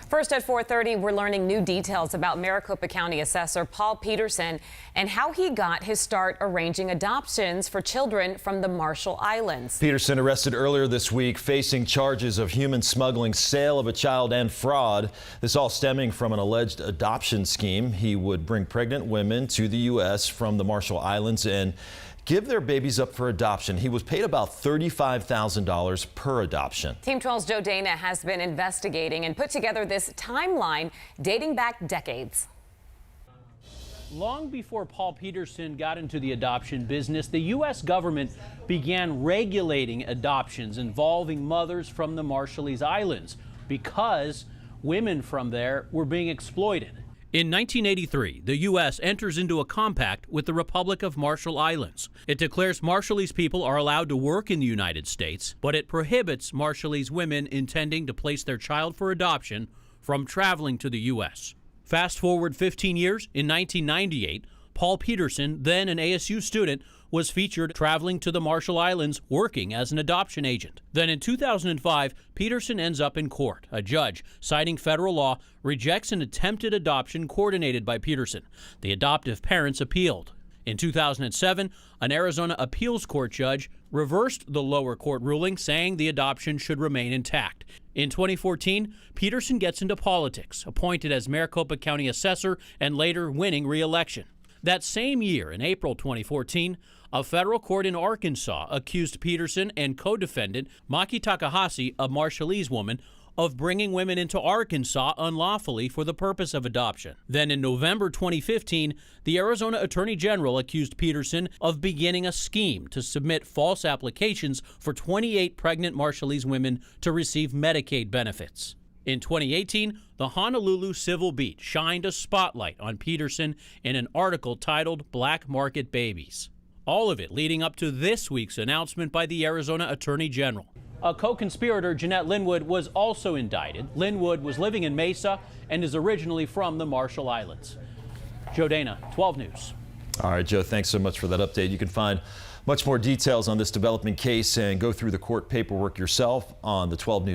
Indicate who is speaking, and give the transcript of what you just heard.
Speaker 1: First at 4:30, we're learning new details about Maricopa County Assessor Paul Petersen and how he got his start arranging adoptions for children from the Marshall Islands.
Speaker 2: Petersen arrested earlier this week, facing charges of human smuggling, sale of a child, and fraud. This all stemming from an alleged adoption scheme. He would bring pregnant women to the U.S. from the Marshall Islands and give their babies up for adoption. He was paid about $35,000 per adoption.
Speaker 1: Team 12's Joe Dana has been investigating and put together this timeline dating back decades.
Speaker 3: Long before Paul Petersen got into the adoption business, the U.S. government began regulating adoptions involving mothers from the Marshallese Islands because women from there were being exploited. In 1983, the U.S. enters into a compact with the Republic of Marshall Islands. It declares Marshallese people are allowed to work in the United States, but it prohibits Marshallese women intending to place their child for adoption from traveling to the U.S. Fast forward 15 years, in 1998, Paul Petersen, then an ASU student, was featured traveling to the Marshall Islands working as an adoption agent. Then in 2005, Petersen ends up in court. A judge, citing federal law, rejects an attempted adoption coordinated by Petersen. The adoptive parents appealed. In 2007, an Arizona appeals court judge reversed the lower court ruling, saying the adoption should remain intact. In 2014, Petersen gets into politics, appointed as Maricopa County Assessor and later winning re-election. That same year, in April 2014, a federal court in Arkansas accused Petersen and co-defendant Maki Takahashi, a Marshallese woman, of bringing women into Arkansas unlawfully for the purpose of adoption. Then in November 2015, the Arizona Attorney General accused Petersen of beginning a scheme to submit false applications for 28 pregnant Marshallese women to receive Medicaid benefits. In 2018, the Honolulu Civil Beat shined a spotlight on Petersen in an article titled "Black Market Babies." All of it leading up to this week's announcement by the Arizona Attorney General. A co-conspirator, Jeanette Linwood, was also indicted. Linwood was living in Mesa and is originally from the Marshall Islands. Joe Dana, 12 News.
Speaker 2: All right, Joe, thanks so much for that update. You can find much more details on this development case and go through the court paperwork yourself on the 12 News.